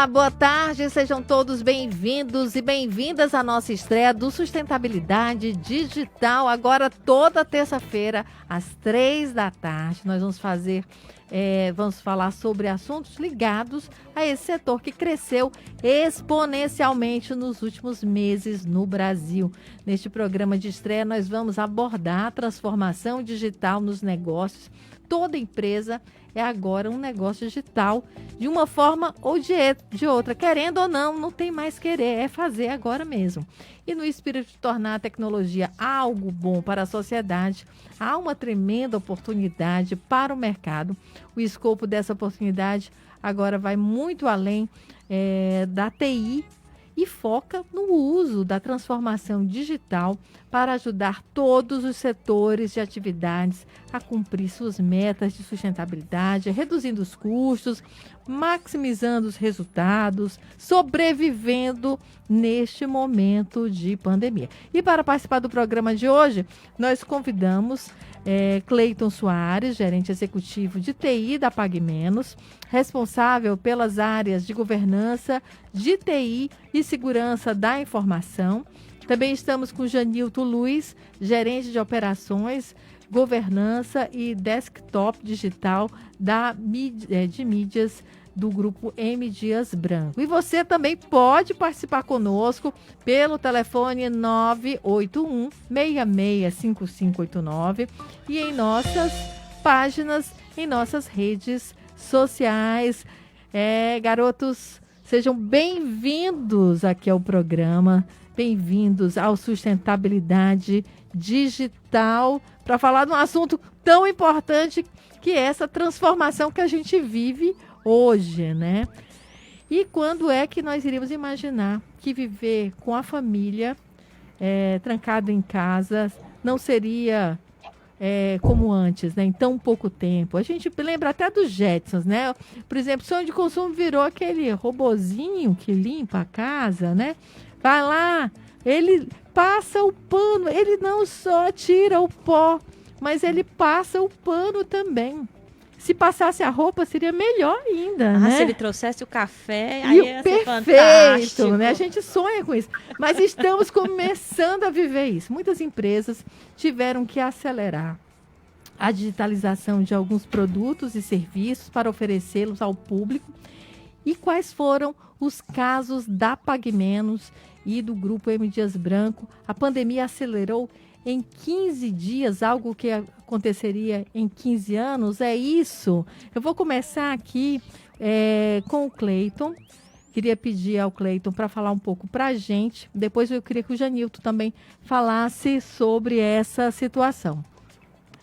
Boa tarde, sejam todos bem-vindos e bem-vindas à nossa estreia do Sustentabilidade Digital. Agora, toda terça-feira, às 3 da tarde, nós vamos falar sobre assuntos ligados a esse setor que cresceu exponencialmente nos últimos meses no Brasil. Neste programa de estreia, nós vamos abordar a transformação digital nos negócios. Toda empresa é agora um negócio digital, de uma forma ou de outra. Querendo ou não, não tem mais querer, é fazer agora mesmo. E no espírito de tornar a tecnologia algo bom para a sociedade, há uma tremenda oportunidade para o mercado. O escopo dessa oportunidade agora vai muito além da TI e foca no uso da transformação digital para ajudar todos os setores de atividades a cumprir suas metas de sustentabilidade, reduzindo os custos, maximizando os resultados, sobrevivendo neste momento de pandemia. E para participar do programa de hoje, nós convidamos Cleiton Soares, gerente executivo de TI da PagMenos, responsável pelas áreas de governança, de TI e segurança da informação. Também estamos com Janilton Luiz, gerente de operações, governança e desktop digital de mídias do grupo M. Dias Branco. E você também pode participar conosco pelo telefone 981-665589 e em nossas páginas, em nossas redes sociais. Garotos, sejam bem-vindos aqui ao programa, bem-vindos ao Sustentabilidade Digital, para falar de um assunto tão importante que é essa transformação que a gente vive hoje, né? E quando é que nós iríamos imaginar que viver com a família trancado em casa não seria como antes, né? Em tão pouco tempo. A gente lembra até dos Jetsons, né? Por exemplo, sonho de consumo virou aquele robozinho que limpa a casa, né? Vai lá, ele passa o pano, ele não só tira o pó, mas ele passa o pano também. Se passasse a roupa, seria melhor ainda, né? Se ele trouxesse o café, aí ia ser perfeito, fantástico. Né? A gente sonha com isso. Mas estamos começando a viver isso. Muitas empresas tiveram que acelerar a digitalização de alguns produtos e serviços para oferecê-los ao público. E quais foram os casos da PagMenos e do Grupo M. Dias Branco? A pandemia acelerou em 15 dias, algo que aconteceria em 15 anos, é isso? Eu vou começar aqui com o Cleiton. Queria pedir ao Cleiton para falar um pouco para a gente. Depois eu queria que o Janilton também falasse sobre essa situação.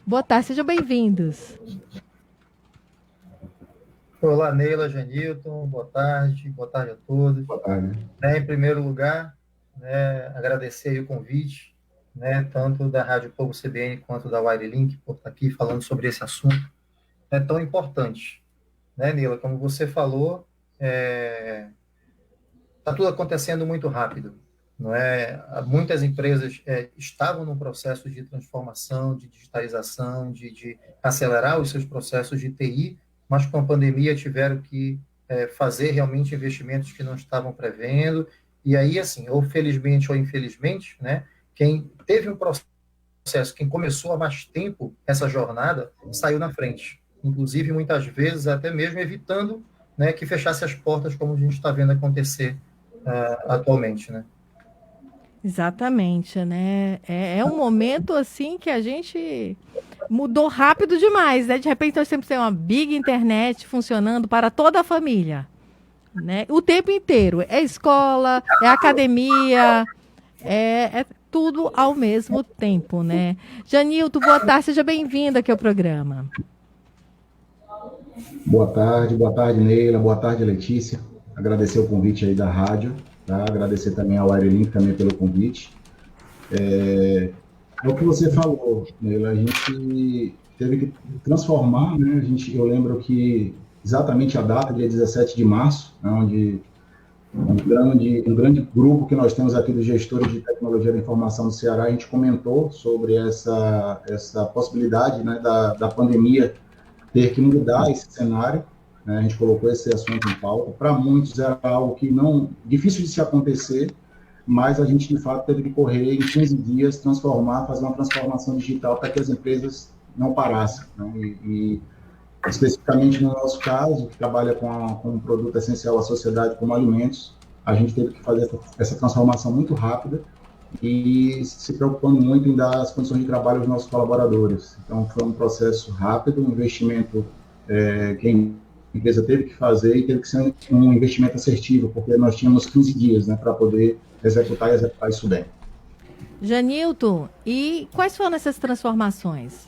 Boa tarde, sejam bem-vindos. Olá, Neila, Janilton, boa tarde a todos. Boa tarde. Em primeiro lugar, agradecer aí o convite, tanto da Rádio Povo CBN quanto da Wirelink, por estar aqui falando sobre esse assunto tão importante. Neila, como você falou, está tudo acontecendo muito rápido. Não é? Muitas empresas estavam num processo de transformação, de digitalização, de acelerar os seus processos de TI, mas com a pandemia tiveram que fazer realmente investimentos que não estavam prevendo. E aí, assim, ou felizmente ou infelizmente, quem teve um processo, quem começou há mais tempo essa jornada, saiu na frente. Inclusive, muitas vezes, até mesmo evitando que fechasse as portas, como a gente está vendo acontecer atualmente, Exatamente, né? É um momento, assim, que a gente mudou rápido demais, né? De repente, nós temos que ter uma big internet funcionando para toda a família, né? O tempo inteiro. É escola, é academia, é tudo ao mesmo tempo, né? Janilton, boa tarde, seja bem-vinda aqui ao programa. Boa tarde, Neila, boa tarde, Letícia. Agradecer o convite aí da rádio, tá? Agradecer também ao Wirelink também pelo convite. É o que você falou, Neila, a gente teve que transformar, né? Eu lembro que exatamente a data, dia 17 de março, onde um grande grupo que nós temos aqui dos gestores de tecnologia da informação do Ceará, a gente comentou sobre essa possibilidade, da pandemia ter que mudar esse cenário, né? A gente colocou esse assunto em pauta. Para muitos era algo que não difícil de se acontecer, mas a gente, de fato, teve que correr em 15 dias, fazer uma transformação digital para que as empresas não parassem, né? E especificamente no nosso caso, que trabalha com um produto essencial à sociedade como alimentos, a gente teve que fazer essa transformação muito rápida e se preocupando muito em dar as condições de trabalho aos nossos colaboradores. Então, foi um processo rápido, um investimento que a empresa teve que fazer e teve que ser um investimento assertivo, porque nós tínhamos 15 dias, né, para poder executar isso bem. Janilton, e quais foram essas transformações?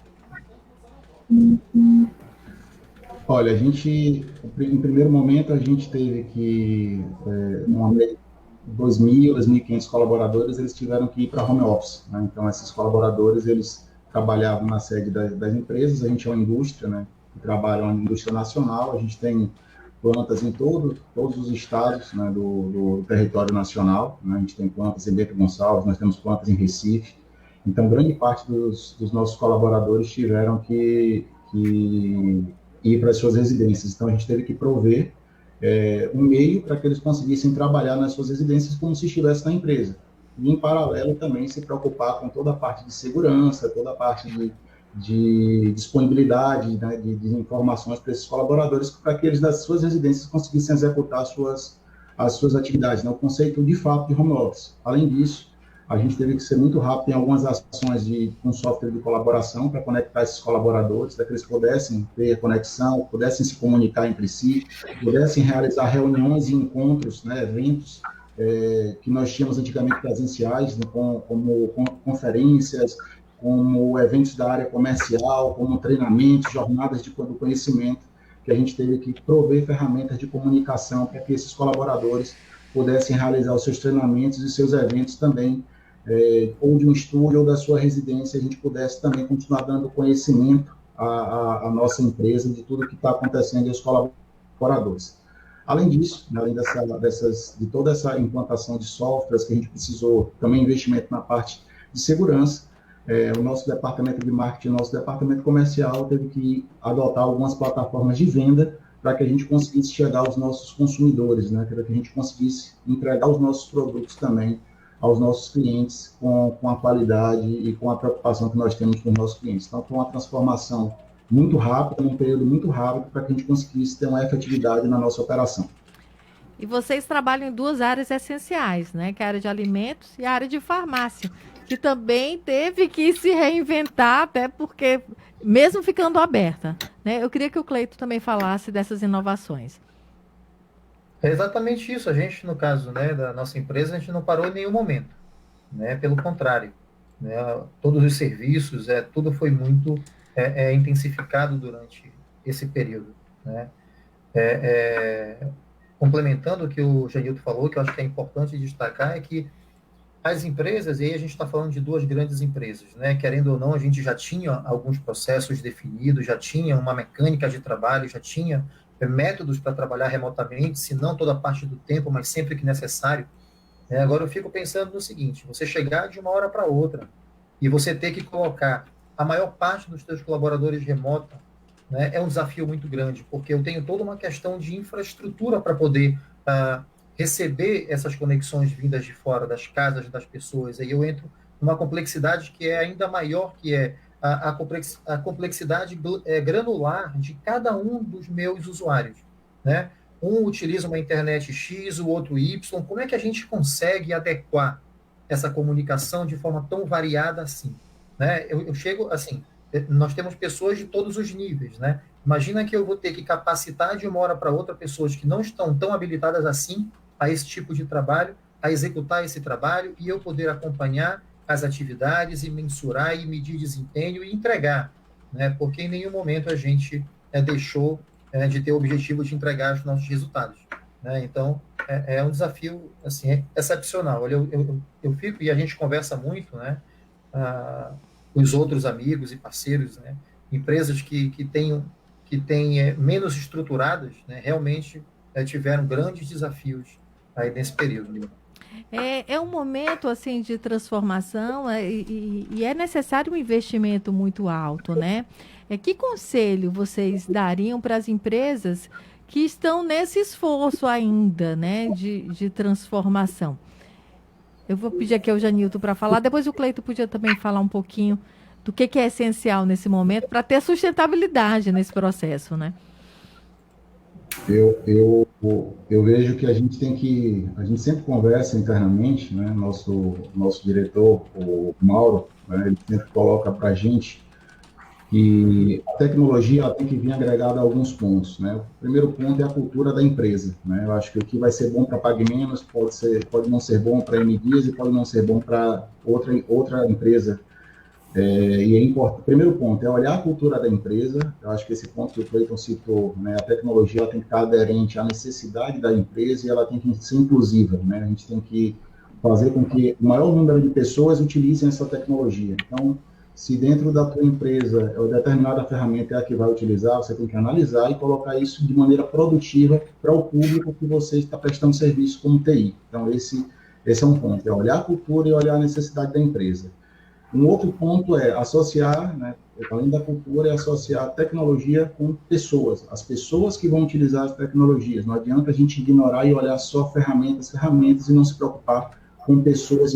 Olha, em primeiro momento, a gente teve que, 2.000, 2.500 colaboradores, eles tiveram que ir para home office, né? Então, esses colaboradores, eles trabalhavam na sede das empresas, a gente é uma indústria, né, que trabalha uma indústria nacional, a gente tem plantas em todos os estados, né, do território nacional, né? A gente tem plantas em Bento Gonçalves, nós temos plantas em Recife, então, grande parte dos nossos colaboradores tiveram que ir para as suas residências. Então, a gente teve que prover um meio para que eles conseguissem trabalhar nas suas residências como se estivesse na empresa. E, em paralelo, também se preocupar com toda a parte de segurança, toda a parte de disponibilidade, né, de informações para esses colaboradores, para que eles, das suas residências, conseguissem executar as suas atividades, né, o conceito, de fato, de home office. Além disso, a gente teve que ser muito rápido em algumas ações com software de colaboração para conectar esses colaboradores, para que eles pudessem ter conexão, pudessem se comunicar entre si, pudessem realizar reuniões e encontros, né, eventos que nós tínhamos antigamente presenciais, né, como conferências, como eventos da área comercial, como treinamentos, jornadas do conhecimento, que a gente teve que prover ferramentas de comunicação para que esses colaboradores pudessem realizar os seus treinamentos e seus eventos também, ou de um estúdio ou da sua residência, a gente pudesse também continuar dando conhecimento à nossa empresa de tudo que está acontecendo e aos colaboradores. Além disso, além de toda essa implantação de softwares que a gente precisou, também investimento na parte de segurança, o nosso departamento de marketing, o nosso departamento comercial teve que adotar algumas plataformas de venda para que a gente conseguisse chegar aos nossos consumidores, né? Para que a gente conseguisse entregar os nossos produtos também aos nossos clientes com a qualidade e com a preocupação que nós temos com os nossos clientes. Então, foi uma transformação muito rápida, num período muito rápido, para que a gente conseguisse ter uma efetividade na nossa operação. E vocês trabalham em duas áreas essenciais, né? Que é a área de alimentos e a área de farmácia, que também teve que se reinventar, até porque, mesmo ficando aberta, né? Eu queria que o Cleito também falasse dessas inovações. É exatamente isso. A gente, no caso, né, da nossa empresa, a gente não parou em nenhum momento, né? Pelo contrário, né? Todos os serviços, tudo foi muito intensificado durante esse período, né? Complementando o que o Janilton falou, que eu acho que é importante destacar, é que as empresas, e aí a gente está falando de duas grandes empresas, né? Querendo ou não, a gente já tinha alguns processos definidos, já tinha uma mecânica de trabalho, já tinha métodos para trabalhar remotamente, se não toda a parte do tempo, mas sempre que necessário. Agora eu fico pensando no seguinte: você chegar de uma hora para outra e você ter que colocar a maior parte dos seus colaboradores remota, né, é um desafio muito grande, porque eu tenho toda uma questão de infraestrutura para poder receber essas conexões vindas de fora, das casas das pessoas. Aí eu entro numa complexidade que é ainda maior, que é a complexidade granular de cada um dos meus usuários, né? Um utiliza uma internet X, o outro Y. Como é que a gente consegue adequar essa comunicação de forma tão variada assim, né? Eu chego assim, nós temos pessoas de todos os níveis, né? Imagina que eu vou ter que capacitar de uma hora para outra pessoas que não estão tão habilitadas assim a esse tipo de trabalho, a executar esse trabalho, e eu poder acompanhar as atividades e mensurar e medir desempenho e entregar, né? Porque em nenhum momento a gente deixou de ter o objetivo de entregar os nossos resultados, né? Então, é um desafio assim, excepcional. Olha, eu fico, e a gente conversa muito, né? Com os outros amigos e parceiros, né? Empresas que têm menos estruturadas, né? Realmente tiveram grandes desafios aí nesse período. É um momento assim de transformação e é necessário um investimento muito alto, né? Que conselho vocês dariam para as empresas que estão nesse esforço ainda, né, de transformação. Eu vou pedir aqui ao Janilton para falar, depois o Cleito podia também falar um pouquinho do que é essencial nesse momento para ter sustentabilidade nesse processo, né? Eu vejo que a gente sempre conversa internamente, né? Nosso diretor, o Mauro, né? Ele sempre coloca para a gente que a tecnologia ela tem que vir agregada a alguns pontos, né? O primeiro ponto é a cultura da empresa, né? Eu acho que o que vai ser bom para Pague Menos pode não ser bom para MDias e pode não ser bom para outra empresa. E é importante. O primeiro ponto é olhar a cultura da empresa. Eu acho que esse ponto que o Cleiton citou, né? A tecnologia ela tem que estar aderente à necessidade da empresa e ela tem que ser inclusiva, né? A gente tem que fazer com que o maior número de pessoas utilizem essa tecnologia. Então, se dentro da tua empresa determinada ferramenta é a que vai utilizar, você tem que analisar e colocar isso de maneira produtiva para o público que você está prestando serviço como TI. Então, esse é um ponto, é olhar a cultura e olhar a necessidade da empresa. Um outro ponto é associar, né, além da cultura, é associar a tecnologia com pessoas. As pessoas que vão utilizar as tecnologias. Não adianta a gente ignorar e olhar só ferramentas e não se preocupar com pessoas,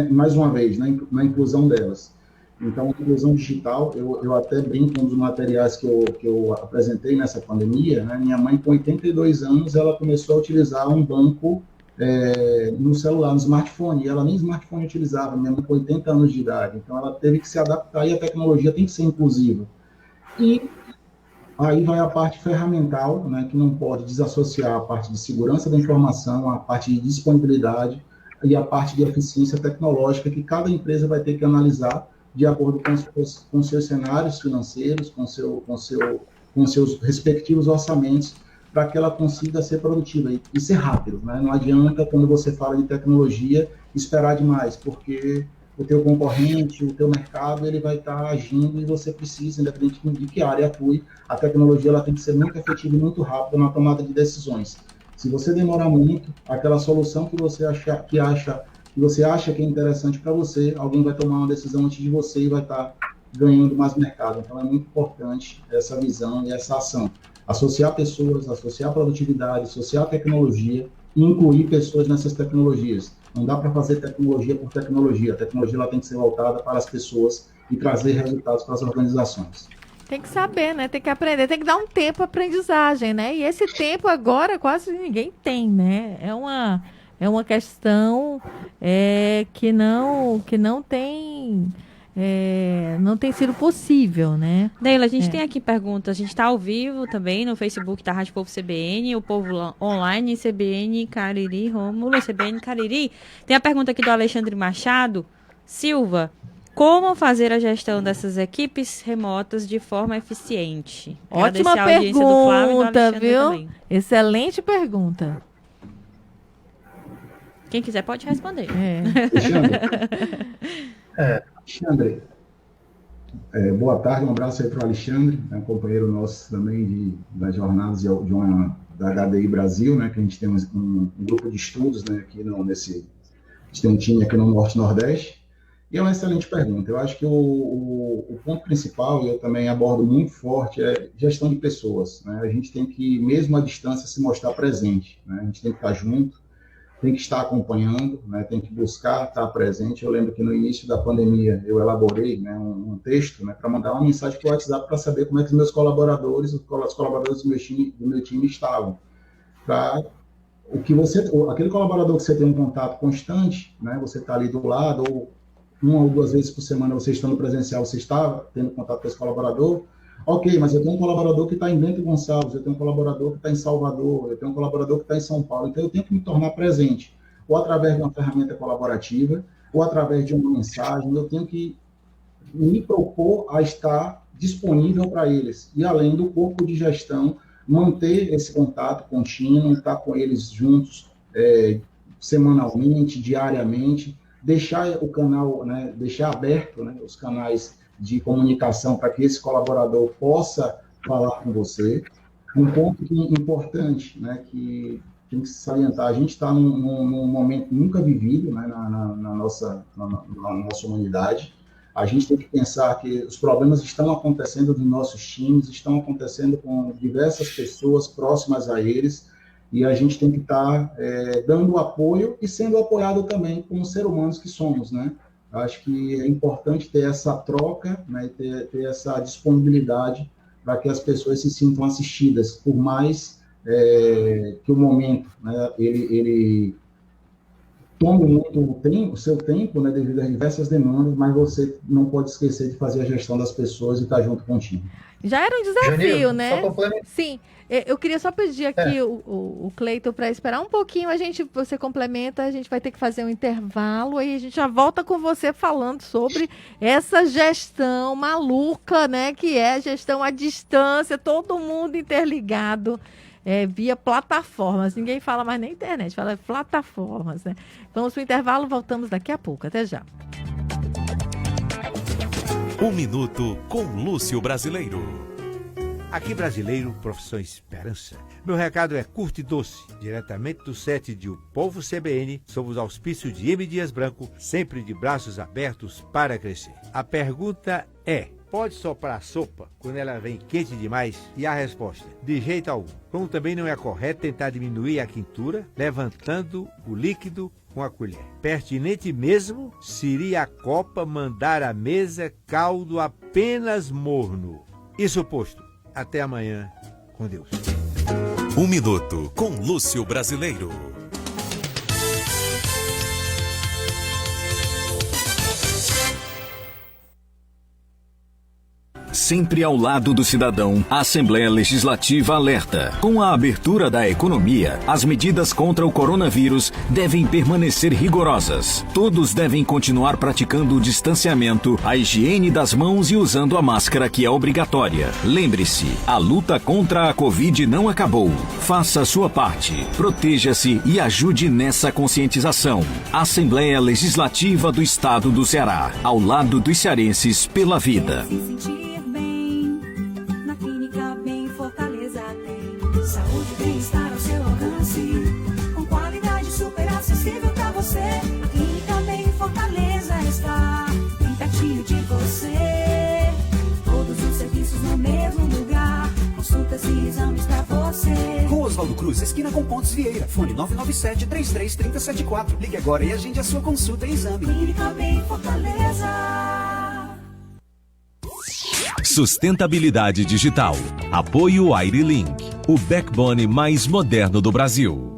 mais uma vez, na inclusão delas. Então, a inclusão digital, eu até brinco com um dos materiais que eu apresentei nessa pandemia, né? Minha mãe, com 82 anos, ela começou a utilizar um banco no celular, no smartphone, e ela nem smartphone utilizava, minha mãe com 80 anos de idade. Então, ela teve que se adaptar e a tecnologia tem que ser inclusiva. E aí vai a parte ferramental, né, que não pode desassociar a parte de segurança da informação, a parte de disponibilidade e a parte de eficiência tecnológica que cada empresa vai ter que analisar de acordo com seus cenários financeiros, com seus respectivos orçamentos, para que ela consiga ser produtiva e ser rápido, né? Não adianta, quando você fala de tecnologia, esperar demais, porque o teu concorrente, o teu mercado, ele vai estar agindo e você precisa, independente de que área atue, a tecnologia ela tem que ser muito efetiva e muito rápida na tomada de decisões. Se você demorar muito, aquela solução que você acha que é interessante para você, alguém vai tomar uma decisão antes de você e vai estar ganhando mais mercado. Então, é muito importante essa visão e essa ação. Associar pessoas, associar produtividade, associar tecnologia e incluir pessoas nessas tecnologias. Não dá para fazer tecnologia por tecnologia. A tecnologia ela tem que ser voltada para as pessoas e trazer resultados para as organizações. Tem que saber, né? Tem que aprender, tem que dar um tempo à aprendizagem, né? E esse tempo agora quase ninguém tem, né? É uma questão que não tem sido possível, né? Neila, a gente tem aqui perguntas. A gente está ao vivo também no Facebook da Rádio Povo CBN, o Povo Online, CBN Cariri, Rômulo, CBN Cariri. Tem a pergunta aqui do Alexandre Machado Silva. Como fazer a gestão dessas equipes remotas de forma eficiente? Ótima Agradecer a audiência do Flávio e do pergunta, Alexandre viu? também. Excelente pergunta. Quem quiser pode responder. Alexandre, boa tarde, um abraço aí para o Alexandre, um companheiro nosso também das jornadas da HDI Brasil, né, que a gente tem um grupo de estudos, né, aqui a gente tem um time aqui no Norte e Nordeste, e é uma excelente pergunta. Eu acho que o ponto principal, e eu também abordo muito forte, é gestão de pessoas, né? A gente tem que, mesmo à distância, se mostrar presente, né? A gente tem que estar junto, tem que estar acompanhando, né? Tem que buscar estar presente. Eu lembro que no início da pandemia eu elaborei, né, um texto, né, para mandar uma mensagem para o WhatsApp para saber como é que os meus colaboradores, os colaboradores do meu time estavam. Aquele colaborador que você tem um contato constante, né, você está ali do lado, ou uma ou duas vezes por semana você estando presencial, você está tendo contato com esse colaborador. Ok, mas eu tenho um colaborador que está em Bento Gonçalves, eu tenho um colaborador que está em Salvador, eu tenho um colaborador que está em São Paulo, então eu tenho que me tornar presente, ou através de uma ferramenta colaborativa, ou através de uma mensagem, eu tenho que me propor a estar disponível para eles, e além do corpo de gestão, manter esse contato contínuo, estar com eles juntos, semanalmente, diariamente, deixar o canal, né, deixar aberto, né, os canais de comunicação para que esse colaborador possa falar com você. Um ponto importante, né, que tem que salientar, a gente está num momento nunca vivido, né, na nossa humanidade. A gente tem que pensar que os problemas estão acontecendo nos nossos times, estão acontecendo com diversas pessoas próximas a eles, e a gente tem que estar dando apoio e sendo apoiado também como seres humanos que somos, né? Acho que é importante ter essa troca, né, ter essa disponibilidade para que as pessoas se sintam assistidas, por mais que o momento, né, ele tome muito o seu tempo, né, devido às diversas demandas, mas você não pode esquecer de fazer a gestão das pessoas e estar junto contigo. Já era um desafio, Janil, né? só complementar. Sim. Eu queria só pedir aqui o Cleiton para esperar um pouquinho. Você complementa, a gente vai ter que fazer um intervalo e a gente já volta com você falando sobre essa gestão maluca, né? Que é a gestão à distância, todo mundo interligado. Via plataformas. Ninguém fala mais na internet, fala plataformas, né? Vamos para o intervalo, voltamos daqui a pouco. Até já. Um minuto com Lúcio Brasileiro. Aqui Brasileiro, profissão Esperança. Meu recado é curto e doce, diretamente do set de O Povo CBN, sob os auspícios de M. Dias Branco, sempre de braços abertos para crescer. A pergunta é: pode soprar a sopa quando ela vem quente demais? E a resposta: de jeito algum. Como também não é correto tentar diminuir a quentura, levantando o líquido com a colher. Pertinente mesmo seria a copa mandar à mesa caldo apenas morno. Isso posto. Até amanhã, com Deus. Um minuto com Lúcio Brasileiro. Sempre ao lado do cidadão, a Assembleia Legislativa alerta. Com a abertura da economia, as medidas contra o coronavírus devem permanecer rigorosas. Todos devem continuar praticando o distanciamento, a higiene das mãos e usando a máscara, que é obrigatória. Lembre-se, a luta contra a Covid não acabou. Faça a sua parte, proteja-se e ajude nessa conscientização. Assembleia Legislativa do Estado do Ceará, ao lado dos cearenses pela vida. Saúde e bem-estar ao seu alcance, com qualidade super acessível pra você. A Clínica Bem Fortaleza está bem pertinho de você. Todos os serviços no mesmo lugar, consultas e exames pra você. Rua Oswaldo Cruz, esquina com Pontes Vieira. Fone 997-33-3074. Ligue agora e agende a sua consulta e exame. Clínica Bem Fortaleza. Sustentabilidade digital. Apoio Airlink, o backbone mais moderno do Brasil.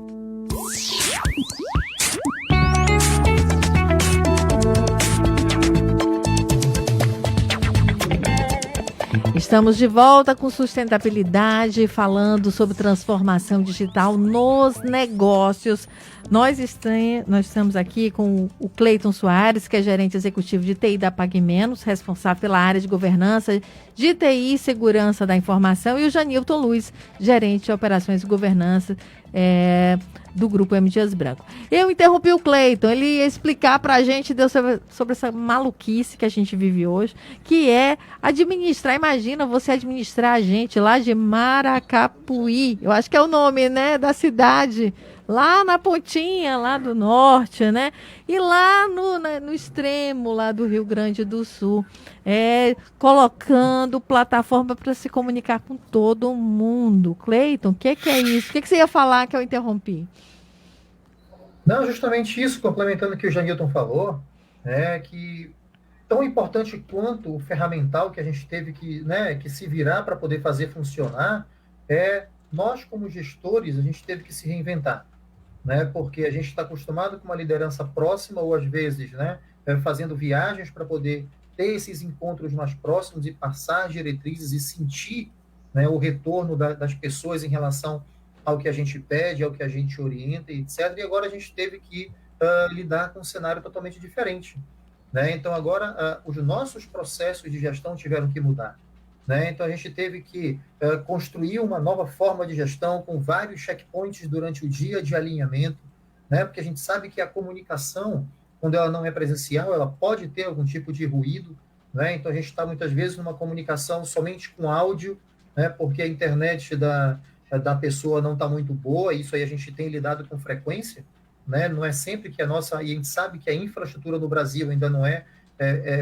Estamos de volta com sustentabilidade, falando sobre transformação digital nos negócios. Nós estamos aqui com o Cleiton Soares, que é gerente executivo de TI da PagMenos, responsável pela área de governança de TI e segurança da informação, e o Janilton Luiz, gerente de operações e governança do Grupo M. Dias Branco. Eu interrompi o Cleiton, ele ia explicar para a gente sobre essa maluquice que a gente vive hoje, que é administrar. Imagina você administrar a gente lá de Maracapuí, eu acho que é o nome, né, da cidade, lá na pontinha, lá do norte, né? E lá no extremo, lá do Rio Grande do Sul, colocando plataforma para se comunicar com todo mundo. Cleiton, o que é isso? O que você ia falar que eu interrompi? Não, justamente isso, complementando o que o Janilton falou, que tão importante quanto o ferramental que a gente teve que se virar para poder fazer funcionar, nós como gestores, a gente teve que se reinventar. Porque a gente está acostumado com uma liderança próxima, ou às vezes fazendo viagens para poder ter esses encontros mais próximos e passar diretrizes e sentir o retorno das pessoas em relação ao que a gente pede, ao que a gente orienta, etc. E agora a gente teve que lidar com um cenário totalmente diferente. Então agora os nossos processos de gestão tiveram que mudar. Então a gente teve que construir uma nova forma de gestão com vários checkpoints durante o dia de alinhamento, porque a gente sabe que a comunicação, quando ela não é presencial, ela pode ter algum tipo de ruído, então a gente está muitas vezes numa comunicação somente com áudio, porque a internet da pessoa não está muito boa, isso aí a gente tem lidado com frequência, não é sempre que e a gente sabe que a infraestrutura no Brasil ainda não é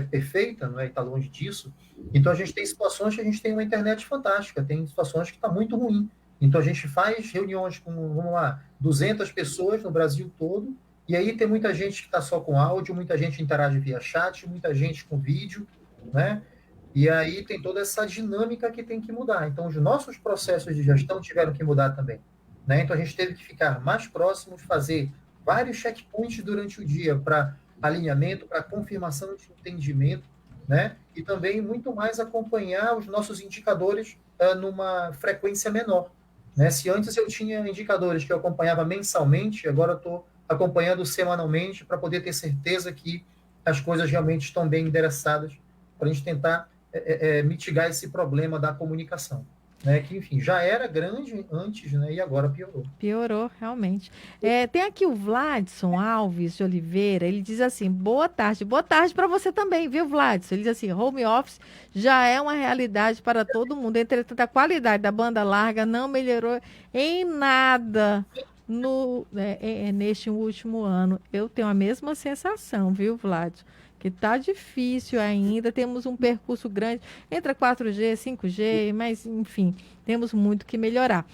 perfeita, não é? Está longe disso. Então, a gente tem situações que a gente tem uma internet fantástica, tem situações que está muito ruim. Então, a gente faz reuniões com, vamos lá, 200 pessoas no Brasil todo, e aí tem muita gente que está só com áudio, muita gente interage via chat, muita gente com vídeo, né? E aí tem toda essa dinâmica que tem que mudar. Então, os nossos processos de gestão tiveram que mudar também, né? Então, a gente teve que ficar mais próximos, fazer vários checkpoints durante o dia para alinhamento, para confirmação de entendimento, né? E também muito mais acompanhar os nossos indicadores numa frequência menor, né? Se antes eu tinha indicadores que eu acompanhava mensalmente, agora eu estou acompanhando semanalmente para poder ter certeza que as coisas realmente estão bem endereçadas, para a gente tentar mitigar esse problema da comunicação, né? Que, enfim, já era grande antes, né? E agora piorou. Piorou, realmente. Tem aqui o Vladson Alves de Oliveira, ele diz assim, boa tarde para você também, viu, Vladson? Ele diz assim, home office já é uma realidade para todo mundo, entretanto a qualidade da banda larga não melhorou em nada neste último ano. Eu tenho a mesma sensação, viu, Vladson? Que está difícil ainda, temos um percurso grande entre 4G, 5G, mas, enfim, temos muito que melhorar.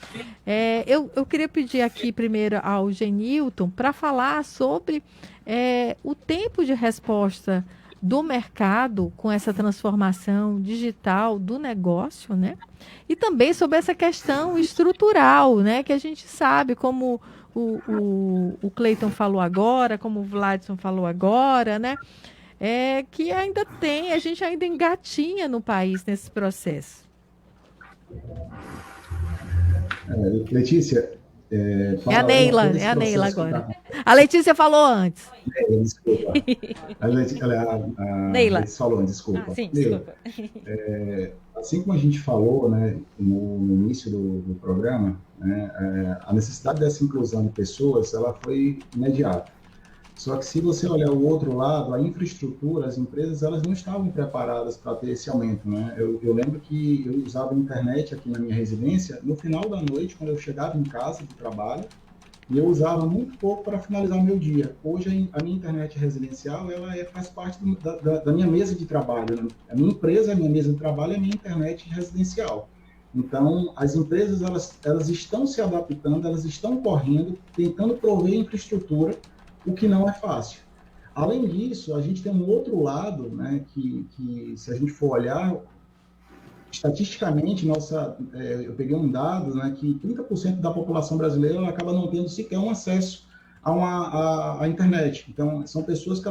Eu queria pedir aqui primeiro ao Genilton para falar sobre o tempo de resposta do mercado com essa transformação digital do negócio, né? E também sobre essa questão estrutural, né? Que a gente sabe, como o Cleiton falou agora, como o Vladson falou agora, né? Que ainda a gente ainda engatinha no país nesse processo. Letícia, a Neila agora. A Letícia falou antes. Desculpa. A Neila falou antes, desculpa. Sim, Neila, desculpa. assim como a gente falou, né, no início do programa, né, a necessidade dessa inclusão de pessoas, ela foi imediata. Só que se você olhar o outro lado, a infraestrutura, as empresas, elas não estavam preparadas para ter esse aumento, né? Eu lembro que eu usava a internet aqui na minha residência no final da noite, quando eu chegava em casa do trabalho, e eu usava muito pouco para finalizar o meu dia. Hoje, a minha internet residencial, ela faz parte da minha mesa de trabalho, né? A minha empresa, a minha mesa de trabalho é a minha internet residencial. Então, as empresas, elas estão se adaptando, elas estão correndo, tentando prover infraestrutura, o que não é fácil. Além disso, a gente tem um outro lado, né, que se a gente for olhar, estatisticamente, eu peguei um dado, né, que 30% da população brasileira acaba não tendo sequer um acesso à internet. Então, são pessoas que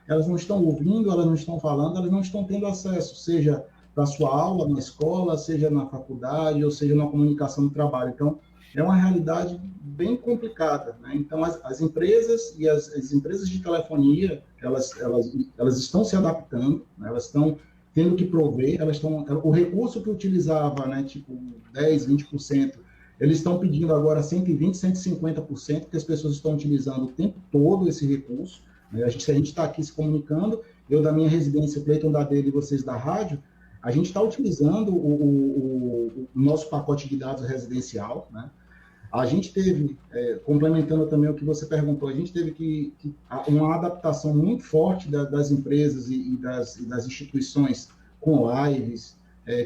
elas não estão ouvindo, elas não estão falando, elas não estão tendo acesso, seja para a sua aula na escola, seja na faculdade, ou seja na comunicação do trabalho. Então, é uma realidade bem complicada, né? Então, as empresas e as empresas de telefonia, elas estão se adaptando, né? Elas estão tendo que prover, o recurso que utilizava, né, tipo 10%, 20%, eles estão pedindo agora 120%, 150%, porque as pessoas estão utilizando o tempo todo esse recurso, né? Se a gente está aqui se comunicando, eu da minha residência, o Cleiton da dele e vocês da rádio, a gente está utilizando o nosso pacote de dados residencial, né? A gente teve, complementando também o que você perguntou, a gente teve uma adaptação muito forte das empresas e das instituições com lives,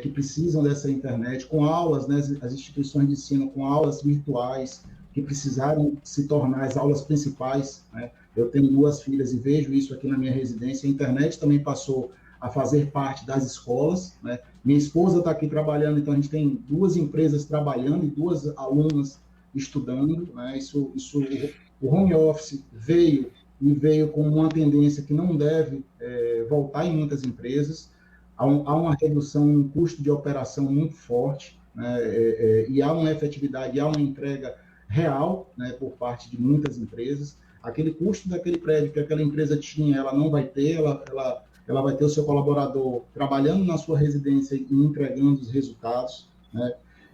que precisam dessa internet, com aulas, né, as instituições de ensino com aulas virtuais, que precisaram se tornar as aulas principais, né? Eu tenho 2 filhas e vejo isso aqui na minha residência. A internet também passou a fazer parte das escolas, né? Minha esposa está aqui trabalhando, então a gente tem 2 empresas trabalhando e 2 alunas estudando, né? O home office veio com uma tendência que não deve voltar em muitas empresas. Há uma redução no custo de operação muito forte, né? E há uma efetividade, há uma entrega real, né, por parte de muitas empresas. Aquele custo daquele prédio que aquela empresa tinha, ela não vai ter, ela vai ter o seu colaborador trabalhando na sua residência e entregando os resultados, né?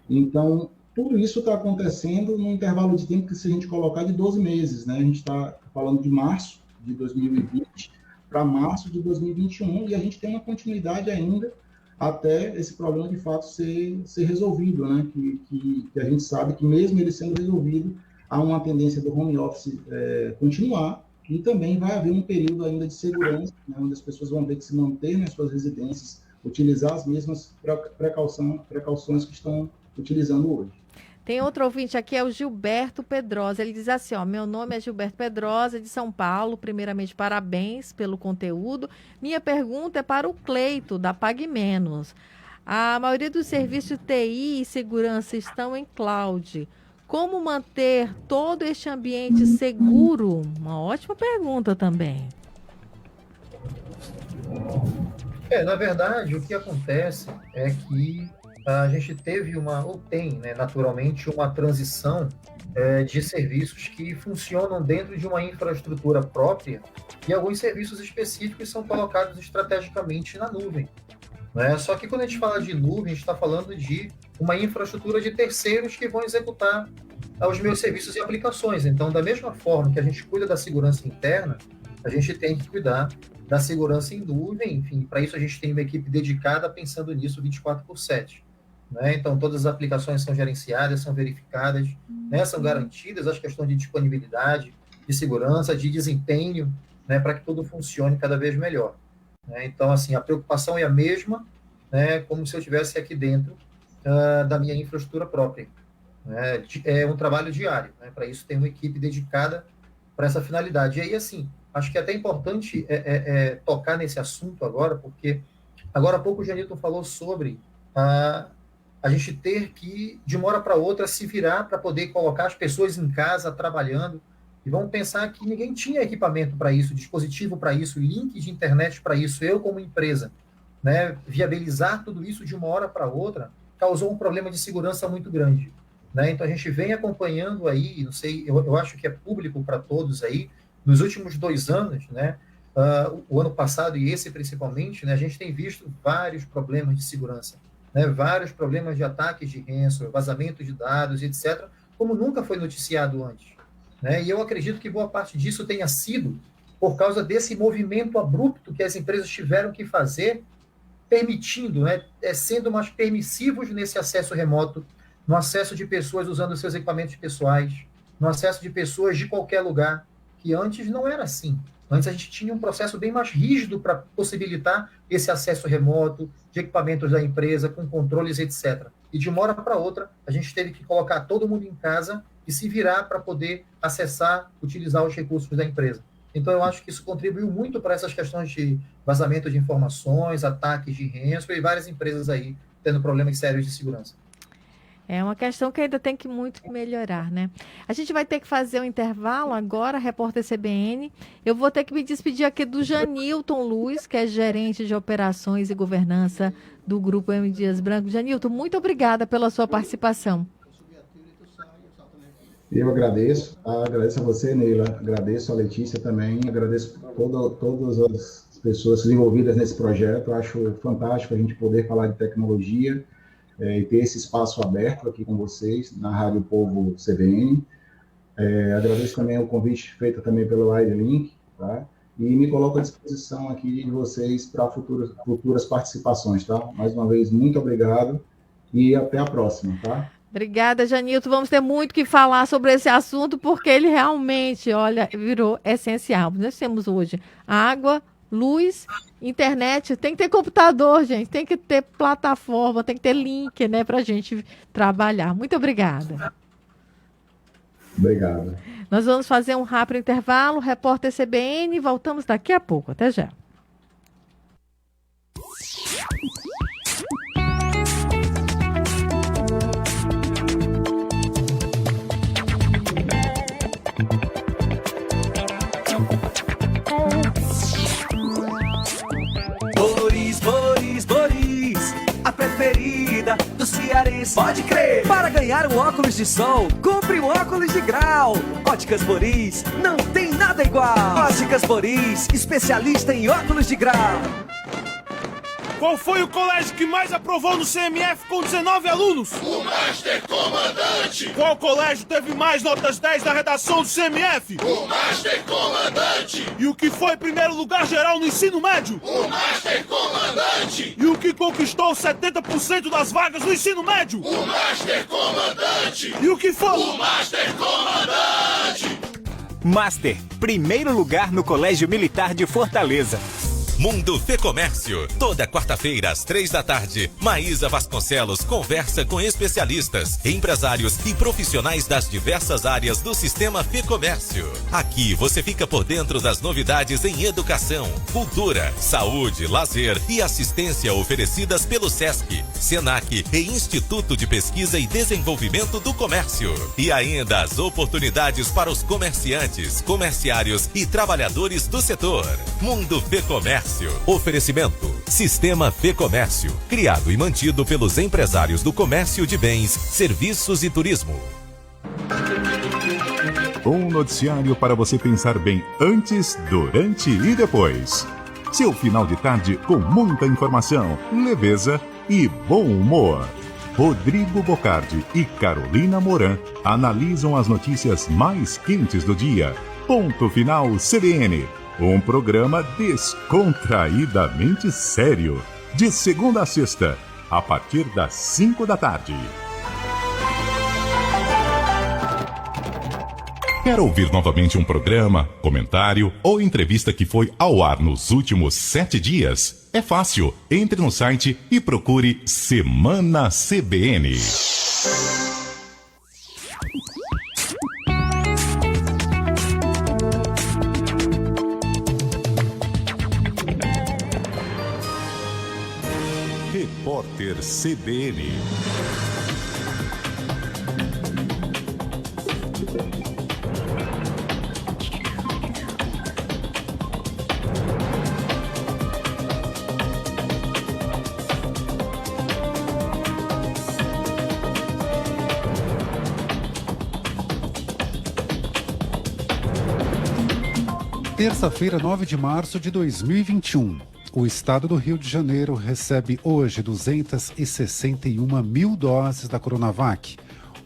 Então, tudo isso está acontecendo num intervalo de tempo que, se a gente colocar, de 12 meses, né? A gente está falando de março de 2020 para março de 2021, e a gente tem uma continuidade ainda até esse problema, de fato, ser resolvido, né? Que a gente sabe que, mesmo ele sendo resolvido, há uma tendência do home office continuar, E também vai haver um período ainda de segurança, né, onde as pessoas vão ter que se manter nas suas residências, utilizar as mesmas precauções que estão utilizando hoje. Tem outro ouvinte aqui, é o Gilberto Pedrosa. Ele diz assim, ó, meu nome é Gilberto Pedrosa, de São Paulo. Primeiramente, parabéns pelo conteúdo. Minha pergunta é para o Cleito, da Pague Menos. A maioria dos serviços de TI e segurança estão em cloud. Como manter todo este ambiente seguro? Uma ótima pergunta também. Na verdade, o que acontece é que a gente teve ou tem, né, naturalmente, uma transição de serviços que funcionam dentro de uma infraestrutura própria e alguns serviços específicos são colocados estrategicamente na nuvem. Né? Só que quando a gente fala de nuvem, a gente está falando de uma infraestrutura de terceiros que vão executar os meus serviços e aplicações. Então, da mesma forma que a gente cuida da segurança interna, a gente tem que cuidar da segurança em nuvem. Enfim, para isso a gente tem uma equipe dedicada pensando nisso 24/7. Né? Então, todas as aplicações são gerenciadas, são verificadas, né? São garantidas as questões de disponibilidade, de segurança, de desempenho, né? Para que tudo funcione cada vez melhor. Né? Então, assim, a preocupação é a mesma, né? Como se eu estivesse aqui dentro da minha infraestrutura própria. Né? É um trabalho diário, né? Para isso tem uma equipe dedicada para essa finalidade. E aí, assim, acho que é até importante tocar nesse assunto agora, porque agora há pouco o Janilton falou sobre a gente ter que, de uma hora para outra, se virar para poder colocar as pessoas em casa trabalhando. E vamos pensar que ninguém tinha equipamento para isso, dispositivo para isso, link de internet para isso. Eu, como empresa, né, viabilizar tudo isso de uma hora para outra causou um problema de segurança muito grande. Né? Então, a gente vem acompanhando aí, não sei, eu acho que é público para todos aí, nos últimos 2 anos, né, o ano passado e esse principalmente, né, a gente tem visto vários problemas de segurança. Né, vários problemas de ataques de ransomware, vazamento de dados, etc., como nunca foi noticiado antes. Né? E eu acredito que boa parte disso tenha sido por causa desse movimento abrupto que as empresas tiveram que fazer, permitindo, né, sendo mais permissivos nesse acesso remoto, no acesso de pessoas usando seus equipamentos pessoais, no acesso de pessoas de qualquer lugar, que antes não era assim. Antes a gente tinha um processo bem mais rígido para possibilitar esse acesso remoto de equipamentos da empresa, com controles, etc. E de uma hora para outra, a gente teve que colocar todo mundo em casa e se virar para poder acessar, utilizar os recursos da empresa. Então, eu acho que isso contribuiu muito para essas questões de vazamento de informações, ataques de ransomware e várias empresas aí tendo problemas sérios de segurança. É uma questão que ainda tem que muito melhorar, né? A gente vai ter que fazer um intervalo agora, repórter CBN. Eu vou ter que me despedir aqui do Janilton Luz, que é gerente de operações e governança do Grupo M. Dias Branco. Janilton, muito obrigada pela sua participação. Eu agradeço a você, Neila, agradeço a Letícia também, agradeço todas as pessoas envolvidas nesse projeto. Eu acho fantástico a gente poder falar de tecnologia e ter esse espaço aberto aqui com vocês, na Rádio Povo CBN. Agradeço também o convite feito também pelo Wirelink, tá? E me coloco à disposição aqui de vocês para futuras participações, tá? Mais uma vez, muito obrigado e até a próxima, tá? Obrigada, Janilton. Vamos ter muito que falar sobre esse assunto, porque ele realmente, olha, virou essencial. Nós temos hoje água, luz, internet, tem que ter computador, gente, tem que ter plataforma, tem que ter link, né, para a gente trabalhar. Muito obrigada. Obrigado. Nós vamos fazer um rápido intervalo, repórter CBN, voltamos daqui a pouco. Até já. Boris, a preferida do cearense. Pode crer! Para ganhar um óculos de sol, compre um óculos de grau. Óticas Boris, não tem nada igual. Óticas Boris, especialista em óculos de grau. Qual foi o colégio que mais aprovou no CMF com 19 alunos? O Master Comandante. Qual colégio teve mais notas 10 na redação do CMF? O Master Comandante. E o que foi primeiro lugar geral no ensino médio? O Master Comandante. E o que conquistou 70% das vagas no ensino médio? O Master Comandante. E o que foi? O Master Comandante. Master, primeiro lugar no Colégio Militar de Fortaleza. Mundo Fê Comércio. Toda quarta-feira, às 15h, Maísa Vasconcelos conversa com especialistas, empresários e profissionais das diversas áreas do sistema Fê Comércio. Aqui você fica por dentro das novidades em educação, cultura, saúde, lazer e assistência oferecidas pelo SESC, SENAC e Instituto de Pesquisa e Desenvolvimento do Comércio. E ainda as oportunidades para os comerciantes, comerciários e trabalhadores do setor. Mundo Fê Comércio. Oferecimento: Sistema Fê Comércio, criado e mantido pelos empresários do comércio de bens, serviços e turismo. Um noticiário para você pensar bem antes, durante e depois. Seu final de tarde com muita informação, leveza e bom humor. Rodrigo Bocardi e Carolina Moran analisam as notícias mais quentes do dia. Ponto Final CBN. Um programa descontraídamente sério. De segunda a sexta, a partir das 5 da tarde. Quer ouvir novamente um programa, comentário ou entrevista que foi ao ar nos últimos 7 dias? É fácil. Entre no site e procure Semana CBN. Repórter CBN. Terça-feira, 9 de março de 2021. O estado do Rio de Janeiro recebe hoje 261 mil doses da Coronavac.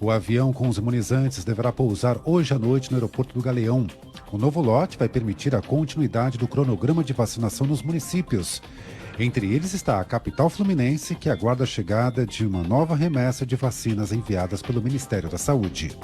O avião com os imunizantes deverá pousar hoje à noite no aeroporto do Galeão. O novo lote vai permitir a continuidade do cronograma de vacinação nos municípios. Entre eles está a capital fluminense, que aguarda a chegada de uma nova remessa de vacinas enviadas pelo Ministério da Saúde.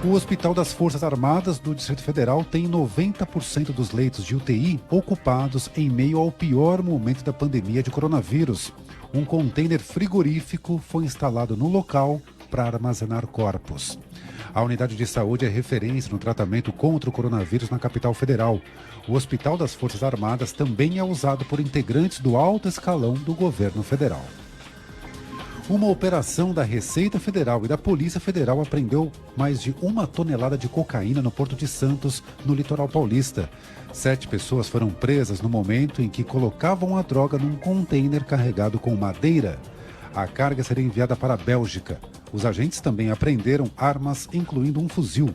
O Hospital das Forças Armadas do Distrito Federal tem 90% dos leitos de UTI ocupados em meio ao pior momento da pandemia de coronavírus. Um container frigorífico foi instalado no local para armazenar corpos. A unidade de saúde é referência no tratamento contra o coronavírus na capital federal. O Hospital das Forças Armadas também é usado por integrantes do alto escalão do governo federal. Uma operação da Receita Federal e da Polícia Federal apreendeu mais de 1 tonelada de cocaína no Porto de Santos, no litoral paulista. 7 pessoas foram presas no momento em que colocavam a droga num container carregado com madeira. A carga seria enviada para a Bélgica. Os agentes também apreenderam armas, incluindo um fuzil.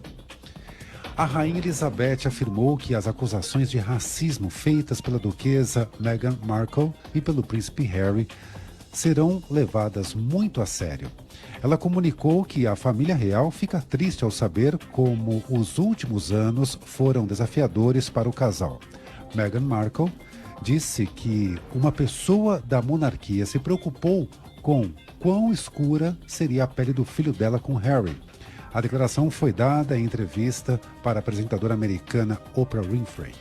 A Rainha Elizabeth afirmou que as acusações de racismo feitas pela duquesa Meghan Markle e pelo príncipe Harry serão levadas muito a sério. Ela comunicou que a família real fica triste ao saber como os últimos anos foram desafiadores para o casal. Meghan Markle disse que uma pessoa da monarquia se preocupou com quão escura seria a pele do filho dela com Harry. A declaração foi dada em entrevista para a apresentadora americana Oprah Winfrey.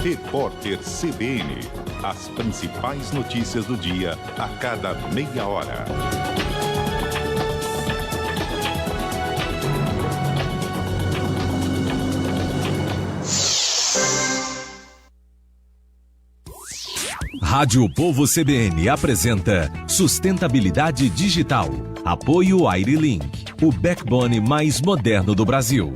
Repórter CBN. As principais notícias do dia a cada meia hora. Rádio Povo CBN apresenta Sustentabilidade Digital. Apoio AiriLink, o backbone mais moderno do Brasil.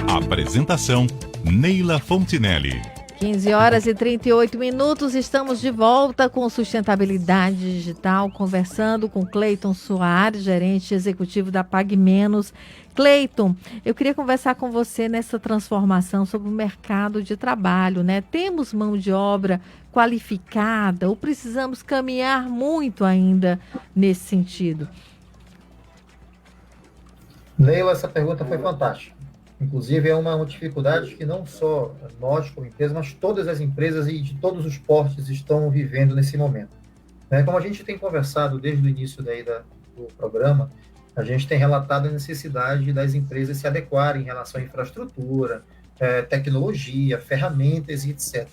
Apresentação: Neila Fontinelli. 15 horas e 38 minutos, estamos de volta com Sustentabilidade Digital, conversando com Cleiton Soares, gerente executivo da PagMenos. Cleiton, eu queria conversar com você nessa transformação sobre o mercado de trabalho, né? Temos mão de obra qualificada ou precisamos caminhar muito ainda nesse sentido? Neila, essa pergunta foi fantástica. Inclusive, é uma dificuldade que não só nós, como empresa, mas todas as empresas e de todos os portes estão vivendo nesse momento. Como a gente tem conversado desde o início do programa, a gente tem relatado a necessidade das empresas se adequarem em relação à infraestrutura, tecnologia, ferramentas e etc.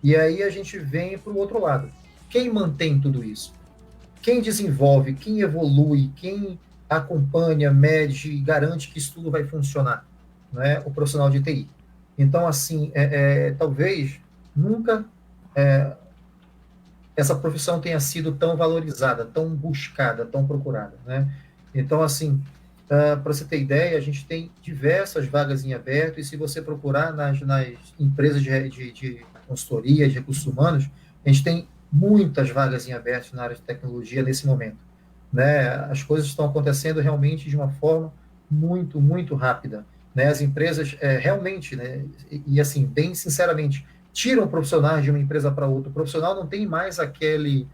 E aí a gente vem para o outro lado. Quem mantém tudo isso? Quem desenvolve, quem evolui, quem acompanha, mede e garante que isso tudo vai funcionar? Não é? O profissional de TI. Então, assim, talvez nunca essa profissão tenha sido tão valorizada, tão buscada, tão procurada, né? Então, assim, para você ter ideia, a gente tem diversas vagas em aberto, e se você procurar nas empresas de consultoria, de recursos humanos, a gente tem muitas vagas em aberto na área de tecnologia nesse momento, né? As coisas estão acontecendo realmente de uma forma muito, muito rápida, né? As empresas realmente, né, e assim, bem sinceramente, tiram profissionais de uma empresa para outra. O profissional não tem mais aquele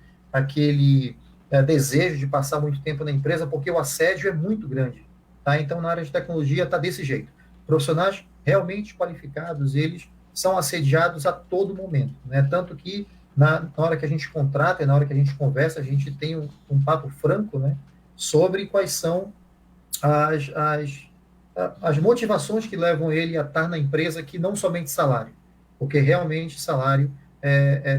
desejo de passar muito tempo na empresa, porque o assédio é muito grande, tá? Então, na área de tecnologia está desse jeito. Profissionais realmente qualificados, eles são assediados a todo momento, né? Tanto que na hora que a gente contrata e na hora que a gente conversa, a gente tem um papo franco, né, sobre quais são as motivações que levam ele a estar na empresa, que não somente salário, porque realmente salário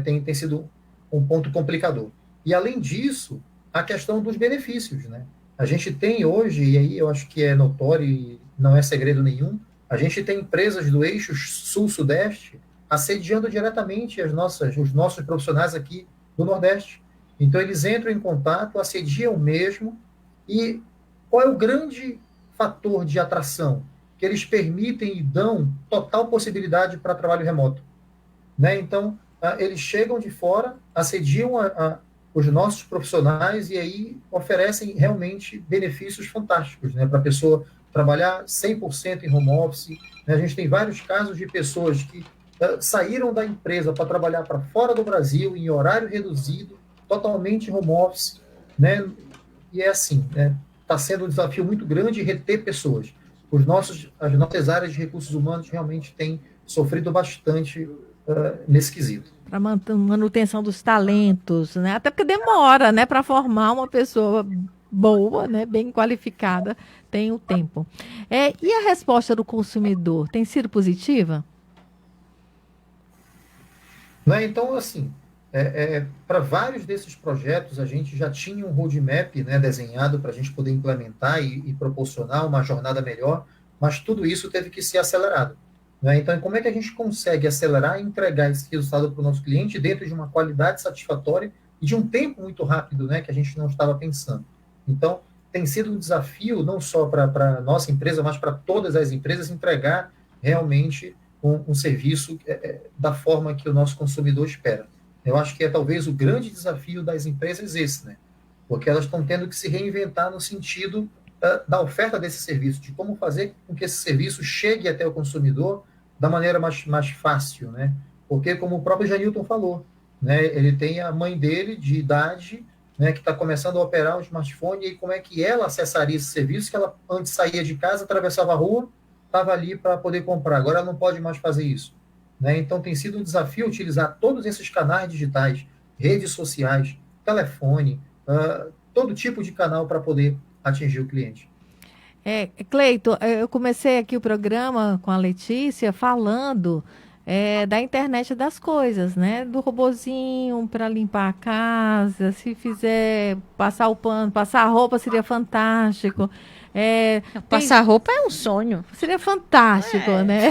tem sido um ponto complicador. E, além disso, a questão dos benefícios, né? A gente tem hoje, e aí eu acho que é notório e não é segredo nenhum, a gente tem empresas do eixo sul-sudeste assediando diretamente os nossos profissionais aqui do Nordeste. Então, eles entram em contato, assediam mesmo, e qual é o grande fator de atração? Que eles permitem e dão total possibilidade para trabalho remoto, né? Então, eles chegam de fora, assediam os nossos profissionais e aí oferecem realmente benefícios fantásticos, né, para a pessoa trabalhar 100% em home office, né? A gente tem vários casos de pessoas que saíram da empresa para trabalhar para fora do Brasil, em horário reduzido, totalmente home office, né? E é assim, né? Está sendo um desafio muito grande reter pessoas. As nossas áreas de recursos humanos realmente têm sofrido bastante nesse quesito. Para manutenção dos talentos, né? Até porque demora, né, para formar uma pessoa boa, né, bem qualificada, tem o tempo. E a resposta do consumidor tem sido positiva? Né? Então, assim, para vários desses projetos, a gente já tinha um roadmap, né, desenhado para a gente poder implementar e proporcionar uma jornada melhor, mas tudo isso teve que ser acelerado, né? Então, como é que a gente consegue acelerar e entregar esse resultado para o nosso cliente dentro de uma qualidade satisfatória e de um tempo muito rápido, né, que a gente não estava pensando? Então, tem sido um desafio não só para a nossa empresa, mas para todas as empresas entregar realmente um serviço da forma que o nosso consumidor espera. Eu acho que é talvez o grande desafio das empresas esse, né? Porque elas estão tendo que se reinventar no sentido da oferta desse serviço, de como fazer com que esse serviço chegue até o consumidor da maneira mais fácil, né? Porque, como o próprio Janilton falou, né, ele tem a mãe dele de idade, né, que está começando a operar um smartphone, e como é que ela acessaria esse serviço, que ela antes saía de casa, atravessava a rua, estava ali para poder comprar. Agora ela não pode mais fazer isso, né? Então tem sido um desafio utilizar todos esses canais digitais, redes sociais, telefone, todo tipo de canal para poder atingir o cliente. Cleiton, eu comecei aqui o programa com a Letícia falando da internet das coisas, né? Do robozinho para limpar a casa, se fizer passar o pano, passar a roupa seria fantástico. Passar roupa é um sonho. Seria fantástico, né?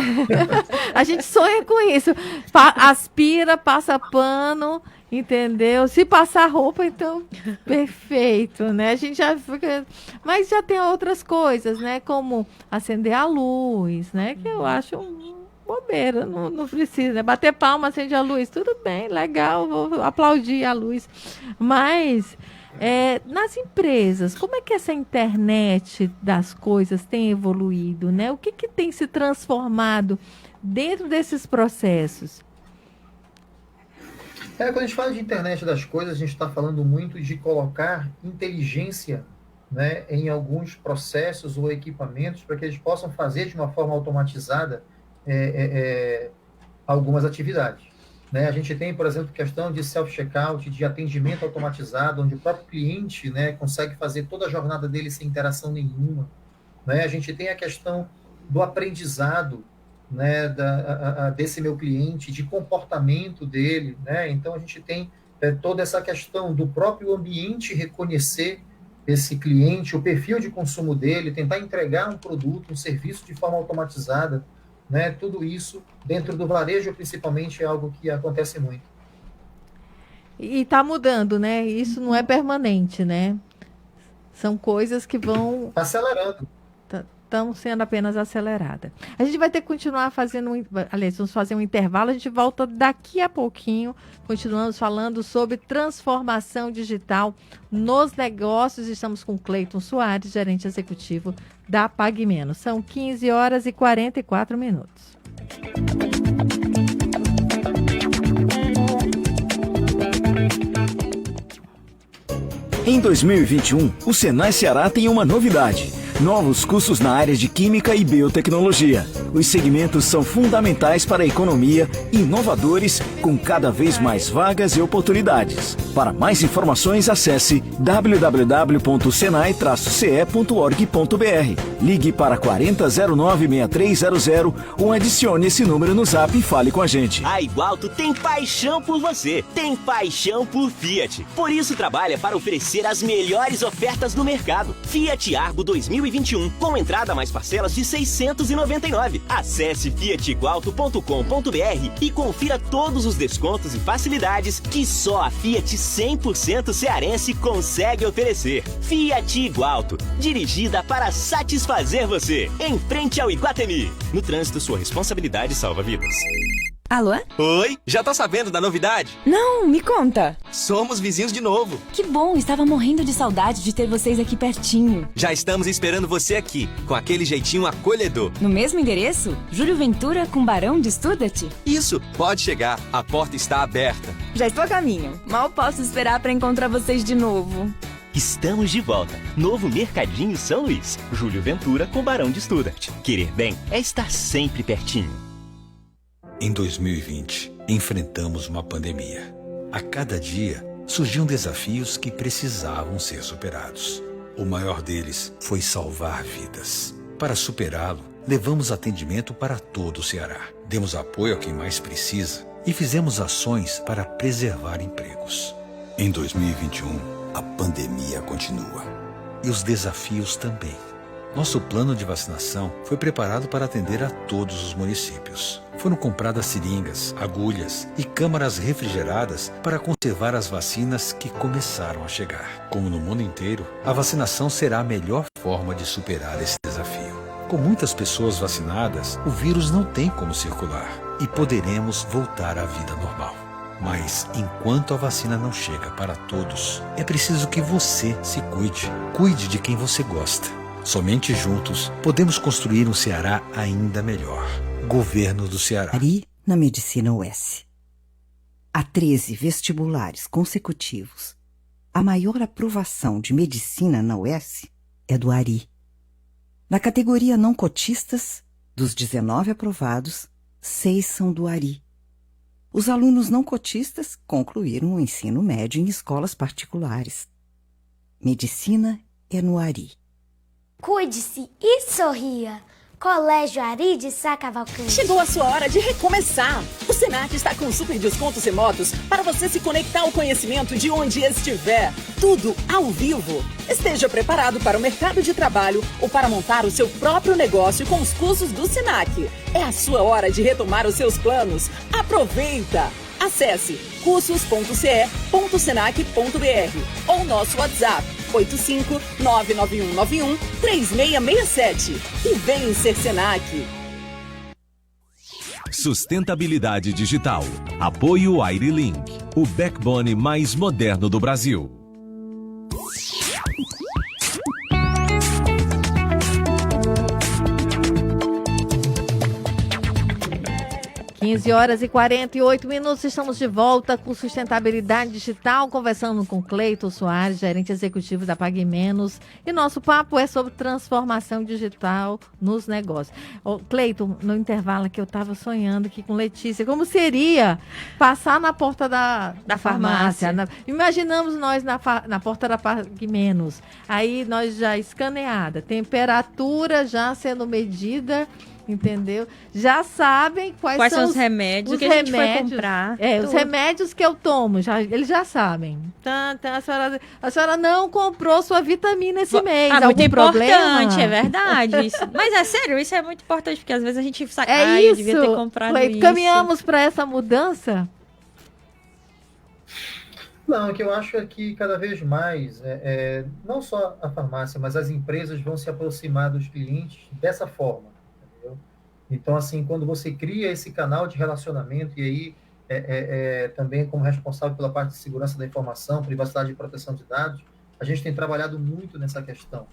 A gente sonha com isso. Aspira, passa pano, entendeu? Se passar roupa, então, perfeito, né? A gente já fica... Mas já tem outras coisas, né? Como acender a luz, né? Que eu acho bobeira, não precisa, né? Bater palma, acende a luz, tudo bem, legal, vou aplaudir a luz. Mas... nas empresas, como é que essa internet das coisas tem evoluído, né? O que tem se transformado dentro desses processos? Quando a gente fala de internet das coisas, a gente está falando muito de colocar inteligência, né, em alguns processos ou equipamentos para que eles possam fazer de uma forma automatizada algumas atividades. né? A gente tem, por exemplo, questão de self-checkout, de atendimento automatizado, onde o próprio cliente, né, consegue fazer toda a jornada dele sem interação nenhuma, né? A gente tem a questão do aprendizado, né, desse meu cliente, de comportamento dele, né? Então a gente tem toda essa questão do próprio ambiente reconhecer esse cliente, o perfil de consumo dele, tentar entregar um produto, um serviço de forma automatizada, né? Tudo isso dentro do varejo, principalmente, é algo que acontece muito. E está mudando, né? Isso não é permanente, né? São coisas que vão... acelerando. Estão sendo apenas aceleradas. A gente vai ter que continuar fazendo, aliás, vamos fazer um intervalo, a gente volta daqui a pouquinho, continuamos falando sobre transformação digital nos negócios. Estamos com Cleiton Soares, gerente executivo da PagMenos. São 15h44. Em 2021, o Senai Ceará tem uma novidade: novos cursos na área de Química e Biotecnologia. Os segmentos são fundamentais para a economia, inovadores, com cada vez mais vagas e oportunidades. Para mais informações, acesse www.senai-ce.org.br. Ligue para 4009-6300 ou adicione esse número no Zap e fale com a gente. A Igualto tem paixão por você, tem paixão por Fiat. Por isso trabalha para oferecer as melhores ofertas do mercado. Fiat Argo 2021, com entrada mais parcelas de R$ 699. Acesse fiatigualto.com.br e confira todos os descontos e facilidades que só a Fiat 100% cearense consegue oferecer. Fiat Igualto, dirigida para satisfazer você. Em frente ao Iguatemi. No trânsito, sua responsabilidade salva vidas. Alô? Oi, já tá sabendo da novidade? Não, me conta. Somos vizinhos de novo. Que bom, estava morrendo de saudade de ter vocês aqui pertinho. Já estamos esperando você aqui, com aquele jeitinho acolhedor. No mesmo endereço? Júlio Ventura com Barão de Studat? Isso, pode chegar, a porta está aberta. Já estou a caminho, mal posso esperar para encontrar vocês de novo. Estamos de volta. Novo Mercadinho São Luís. Júlio Ventura com Barão de Studat. Querer bem é estar sempre pertinho. Em 2020, enfrentamos uma pandemia. A cada dia, surgiam desafios que precisavam ser superados. O maior deles foi salvar vidas. Para superá-lo, levamos atendimento para todo o Ceará. Demos apoio a quem mais precisa e fizemos ações para preservar empregos. Em 2021, a pandemia continua. E os desafios também. Nosso plano de vacinação foi preparado para atender a todos os municípios. Foram compradas seringas, agulhas e câmaras refrigeradas para conservar as vacinas que começaram a chegar. Como no mundo inteiro, a vacinação será a melhor forma de superar esse desafio. Com muitas pessoas vacinadas, o vírus não tem como circular e poderemos voltar à vida normal. Mas, enquanto a vacina não chega para todos, é preciso que você se cuide. Cuide de quem você gosta. Somente juntos podemos construir um Ceará ainda melhor. Governo do Ceará. Ari na Medicina UES. Há 13 vestibulares consecutivos. A maior aprovação de medicina na UES é do Ari. Na categoria não cotistas, dos 19 aprovados, 6 são do Ari. Os alunos não cotistas concluíram o ensino médio em escolas particulares. Medicina é no Ari. Cuide-se e sorria. Colégio Ari de Sá Cavalcante. Chegou a sua hora de recomeçar. O Senac está com super descontos remotos para você se conectar ao conhecimento de onde estiver. Tudo ao vivo. Esteja preparado para o mercado de trabalho ou para montar o seu próprio negócio com os cursos do Senac. É a sua hora de retomar os seus planos. Aproveita! Acesse cursos.ce.senac.br ou nosso WhatsApp 85-99191-3667 e vem ser Senac. Sustentabilidade digital. Apoio Airlink, o backbone mais moderno do Brasil. 15 horas e 48 minutos, estamos de volta com Sustentabilidade Digital, conversando com Cleiton Soares, gerente executivo da Pague Menos, e nosso papo é sobre transformação digital nos negócios. Ô, Cleiton, no intervalo que eu estava sonhando aqui com Letícia, como seria passar na porta da farmácia? Imaginamos nós na porta da Pague Menos, aí nós já escaneada, temperatura já sendo medida, entendeu? Já sabem quais são os remédios que a gente foi comprar. Os remédios que eu tomo, eles já sabem. A senhora não comprou sua vitamina esse mês. Muito importante, problema? É verdade. Isso. Mas é sério, isso é muito importante, porque às vezes a gente sabe, eu devia ter comprado isso. Caminhamos para essa mudança? Não, o que eu acho é que cada vez mais, não só a farmácia, mas as empresas vão se aproximar dos clientes dessa forma. Então, assim, quando você cria esse canal de relacionamento, e aí também como responsável pela parte de segurança da informação, privacidade e proteção de dados, a gente tem trabalhado muito nessa questão,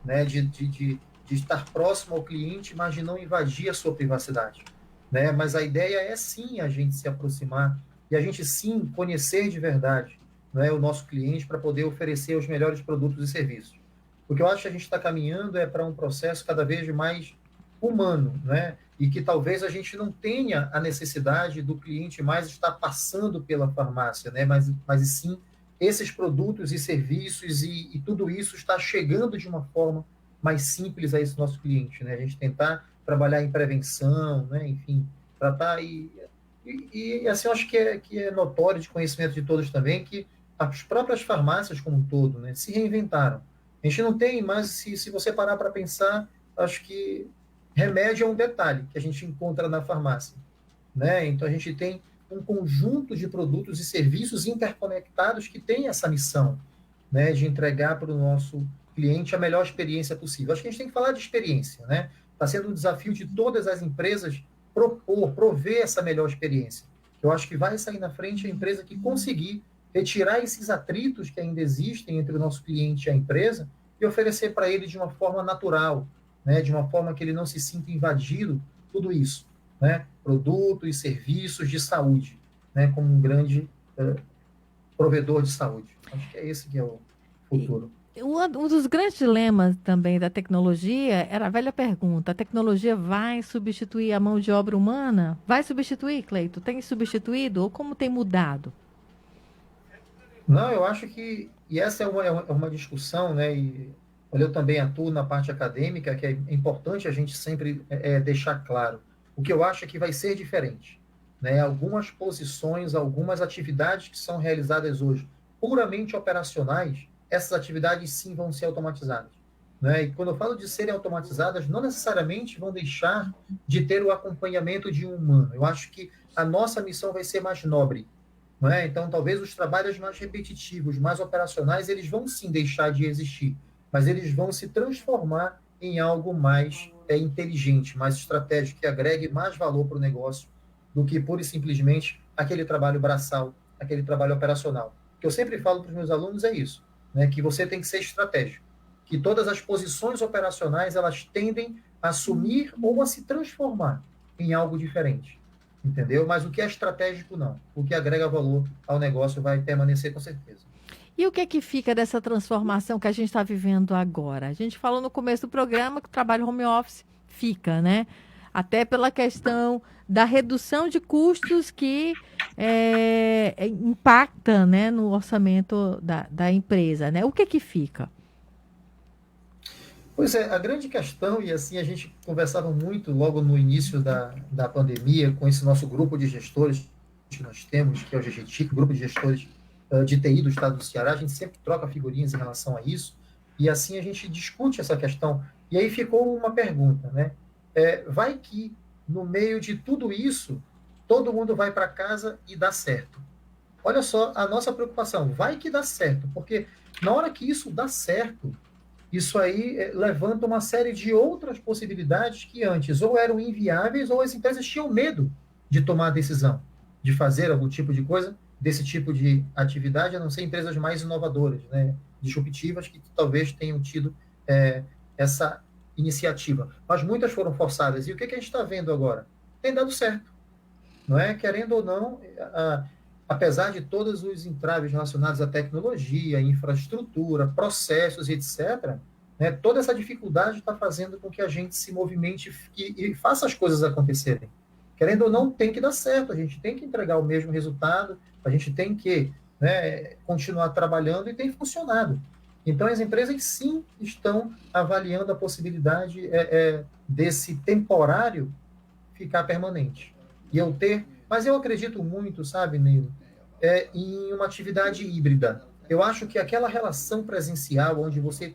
né, de estar próximo ao cliente, mas de não invadir a sua privacidade, né? Mas a ideia é sim a gente se aproximar e a gente sim conhecer de verdade, né, o nosso cliente para poder oferecer os melhores produtos e serviços. O que eu acho que a gente está caminhando é para um processo cada vez mais humano, né? E que talvez a gente não tenha a necessidade do cliente mais estar passando pela farmácia, né? Mas sim esses produtos e serviços e tudo isso está chegando de uma forma mais simples a esse nosso cliente, né? A gente tentar trabalhar em prevenção, né? Enfim, tratar e assim, eu acho que é notório, de conhecimento de todos também, que as próprias farmácias como um todo, né, se reinventaram. A gente não tem mais, se você parar para pensar, acho que remédio é um detalhe que a gente encontra na farmácia, né? Então a gente tem um conjunto de produtos e serviços interconectados que tem essa missão, né, de entregar para o nosso cliente a melhor experiência possível. Acho que a gente tem que falar de experiência, né? Está sendo um desafio de todas as empresas prover essa melhor experiência. Eu acho que vai sair na frente a empresa que conseguir retirar esses atritos que ainda existem entre o nosso cliente e a empresa e oferecer para ele de uma forma natural, né, de uma forma que ele não se sinta invadido, tudo isso, né, produtos e serviços de saúde, né, como um grande provedor de saúde. Acho que é esse que é o futuro. Um dos grandes dilemas também da tecnologia era a velha pergunta: a tecnologia vai substituir a mão de obra humana? Vai substituir, Cleiton? Tem substituído ou como tem mudado? Não, eu acho que, e essa é uma discussão, né, e eu também atuo na parte acadêmica, que é importante a gente sempre deixar claro. O que eu acho é que vai ser diferente, né? Algumas posições, algumas atividades que são realizadas hoje puramente operacionais, essas atividades sim vão ser automatizadas, né? E quando eu falo de serem automatizadas, não necessariamente vão deixar de ter o acompanhamento de um humano. Eu acho que a nossa missão vai ser mais nobre, não é? Então, talvez os trabalhos mais repetitivos, mais operacionais, eles vão sim deixar de existir, mas eles vão se transformar em algo mais inteligente, mais estratégico, que agregue mais valor para o negócio do que pura e simplesmente aquele trabalho braçal, aquele trabalho operacional. O que eu sempre falo para os meus alunos é isso, né, que você tem que ser estratégico, que todas as posições operacionais elas tendem a assumir ou a se transformar em algo diferente, entendeu? Mas o que é estratégico não, o que agrega valor ao negócio vai permanecer com certeza. E o que é que fica dessa transformação que a gente está vivendo agora? A gente falou no começo do programa que o trabalho home office fica, né? Até pela questão da redução de custos que impacta, né, no orçamento da empresa, né? O que é que fica? Pois é, a grande questão, e assim a gente conversava muito logo no início da pandemia com esse nosso grupo de gestores que nós temos, que é o GGTIC, Grupo de Gestores de TI do Estado do Ceará, a gente sempre troca figurinhas em relação a isso, e assim a gente discute essa questão. E aí ficou uma pergunta, né? Vai que no meio de tudo isso, todo mundo vai para casa e dá certo. Olha só a nossa preocupação, vai que dá certo, porque na hora que isso dá certo, isso aí levanta uma série de outras possibilidades que antes ou eram inviáveis ou as empresas tinham medo de tomar a decisão de fazer algum tipo de coisa, desse tipo de atividade, a não ser empresas mais inovadoras, né, disruptivas, que talvez tenham tido essa iniciativa. Mas muitas foram forçadas. E o que a gente está vendo agora? Tem dado certo. não é? Querendo ou não, apesar de todos os entraves relacionados à tecnologia, infraestrutura, processos, etc., né, toda essa dificuldade está fazendo com que a gente se movimente e faça as coisas acontecerem. Querendo ou não, tem que dar certo, a gente tem que entregar o mesmo resultado, a gente tem que, né, continuar trabalhando, e tem funcionado. Então, as empresas, sim, estão avaliando a possibilidade desse temporário ficar permanente. Mas eu acredito muito, sabe, Neil, em uma atividade híbrida. Eu acho que aquela relação presencial, onde você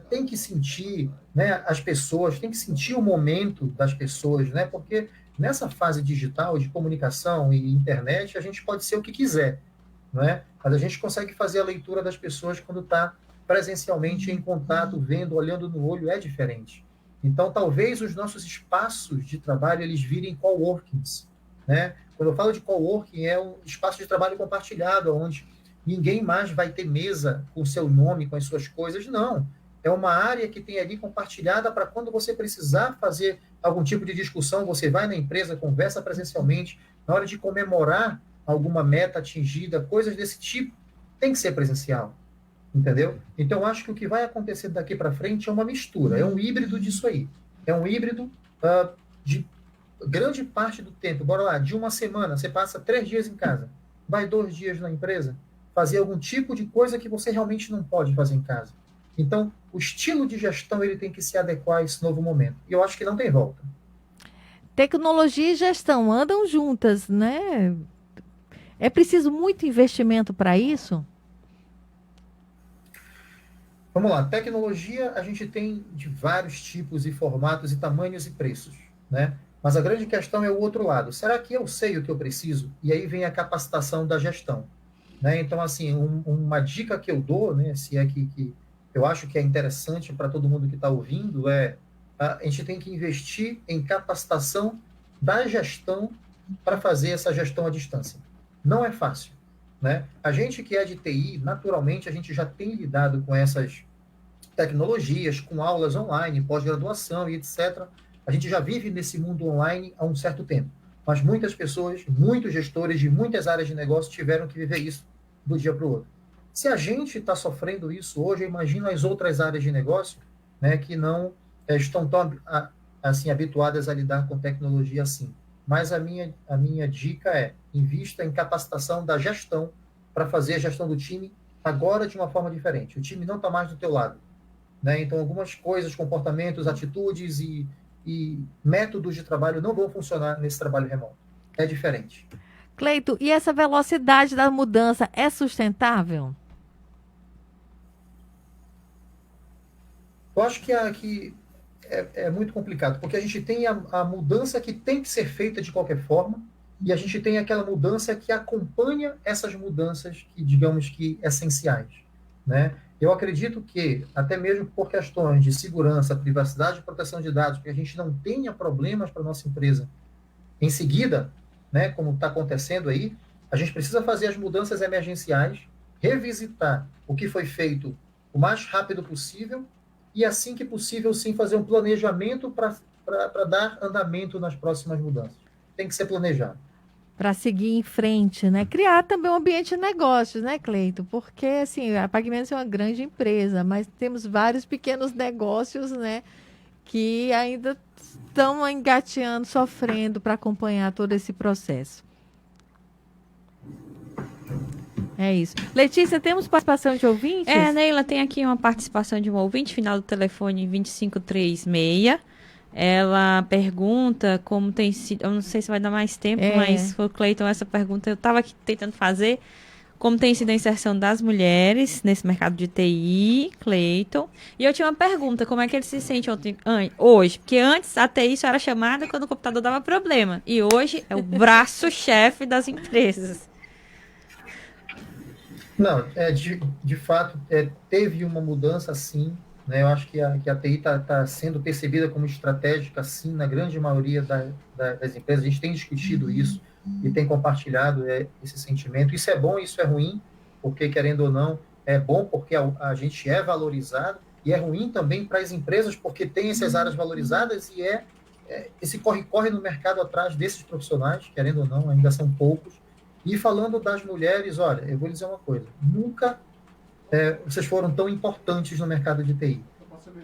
tem que sentir, né, as pessoas, tem que sentir o momento das pessoas, né, porque nessa fase digital de comunicação e internet, a gente pode ser o que quiser, não é? Mas a gente consegue fazer a leitura das pessoas quando está presencialmente em contato, vendo, olhando no olho, é diferente. Então, talvez os nossos espaços de trabalho, eles virem coworkings, né? Quando eu falo de coworking, é um espaço de trabalho compartilhado, onde ninguém mais vai ter mesa com o seu nome, com as suas coisas, não. É uma área que tem ali compartilhada para quando você precisar fazer algum tipo de discussão, você vai na empresa, conversa presencialmente, na hora de comemorar alguma meta atingida, coisas desse tipo, tem que ser presencial, entendeu? Então, acho que o que vai acontecer daqui para frente é uma mistura, é um híbrido disso aí. É um híbrido de grande parte do tempo, bora lá, de uma semana, você passa 3 dias em casa, vai 2 dias na empresa, fazer algum tipo de coisa que você realmente não pode fazer em casa. Então, o estilo de gestão, ele tem que se adequar a esse novo momento. E eu acho que não tem volta. Tecnologia e gestão andam juntas, né? É preciso muito investimento para isso? Vamos lá, tecnologia a gente tem de vários tipos e formatos e tamanhos e preços, né? Mas a grande questão é o outro lado. Será que eu sei o que eu preciso? E aí vem a capacitação da gestão, né? Então, assim, uma dica que eu dou, né, se é que eu acho que é interessante para todo mundo que está ouvindo, a gente tem que investir em capacitação da gestão para fazer essa gestão à distância. Não é fácil, né? A gente que é de TI, naturalmente, a gente já tem lidado com essas tecnologias, com aulas online, pós-graduação e etc. A gente já vive nesse mundo online há um certo tempo. Mas muitas pessoas, muitos gestores de muitas áreas de negócio tiveram que viver isso do dia para o outro. Se a gente está sofrendo isso hoje, eu imagino as outras áreas de negócio, né, que não estão tão assim, habituadas a lidar com tecnologia assim. Mas a minha dica é: invista em capacitação da gestão para fazer a gestão do time agora de uma forma diferente. O time não está mais do teu lado, né? Então, algumas coisas, comportamentos, atitudes e métodos de trabalho não vão funcionar nesse trabalho remoto. É diferente. Cleito, e essa velocidade da mudança é sustentável? Eu acho que é muito complicado, porque a gente tem a mudança que tem que ser feita de qualquer forma, e a gente tem aquela mudança que acompanha essas mudanças que, digamos que, essenciais, né? Eu acredito que, até mesmo por questões de segurança, privacidade e proteção de dados, que a gente não tenha problemas para a nossa empresa em seguida, né, como está acontecendo aí, a gente precisa fazer as mudanças emergenciais, revisitar o que foi feito o mais rápido possível, e assim que possível, sim, fazer um planejamento para dar andamento nas próximas mudanças. Tem que ser planejado. Para seguir em frente, né? Criar também um ambiente de negócios, né, Cleito? Porque, assim, a Pagamentos é uma grande empresa, mas temos vários pequenos negócios, né, que ainda estão engateando, sofrendo para acompanhar todo esse processo. É isso. Letícia, temos participação de ouvintes? Neila, tem aqui uma participação de um ouvinte, final do telefone 2536. Ela pergunta como tem sido... Eu não sei se vai dar mais tempo, mas foi o Cleiton essa pergunta. Eu estava aqui tentando fazer. Como tem sido a inserção das mulheres nesse mercado de TI, Cleiton. E eu tinha uma pergunta, como é que ele se sente hoje? Porque antes a TI só era chamada quando o computador dava problema. E hoje é o braço-chefe das empresas. Não, de fato, teve uma mudança, sim, né? Eu acho que a TI está sendo percebida como estratégica, sim, na grande maioria das empresas. A gente tem discutido isso e tem compartilhado esse sentimento. Isso é bom, isso é ruim, porque, querendo ou não, é bom porque a gente é valorizado, e é ruim também para as empresas, porque tem essas áreas valorizadas e esse corre-corre no mercado atrás desses profissionais, querendo ou não, ainda são poucos. E falando das mulheres, olha, eu vou lhe dizer uma coisa, nunca vocês foram tão importantes no mercado de TI,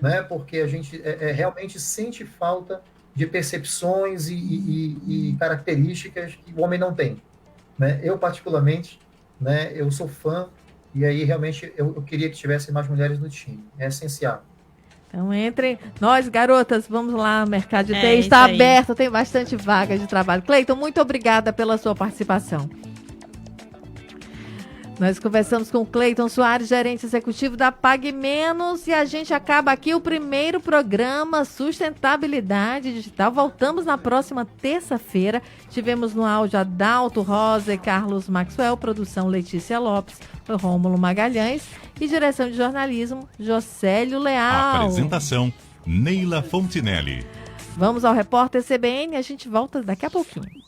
né? Porque a gente realmente sente falta de percepções e características que o homem não tem, né? Eu, particularmente, né, eu sou fã, e aí realmente eu queria que tivesse mais mulheres no time, é essencial. Então entrem, nós garotas, vamos lá, o mercado de TI isso está aí. aberto, tem bastante vaga de trabalho. Cleiton, muito obrigada pela sua participação. Nós conversamos com o Cleiton Soares, gerente executivo da Pague Menos, e a gente acaba aqui o primeiro programa Sustentabilidade Digital. Voltamos na próxima terça-feira. Tivemos no áudio Adalto Rosa e Carlos Maxwell, produção Letícia Lopes, Rômulo Magalhães e direção de jornalismo Jocélio Leal. Apresentação Neila Fontinelli. Vamos ao repórter CBN, a gente volta daqui a pouquinho.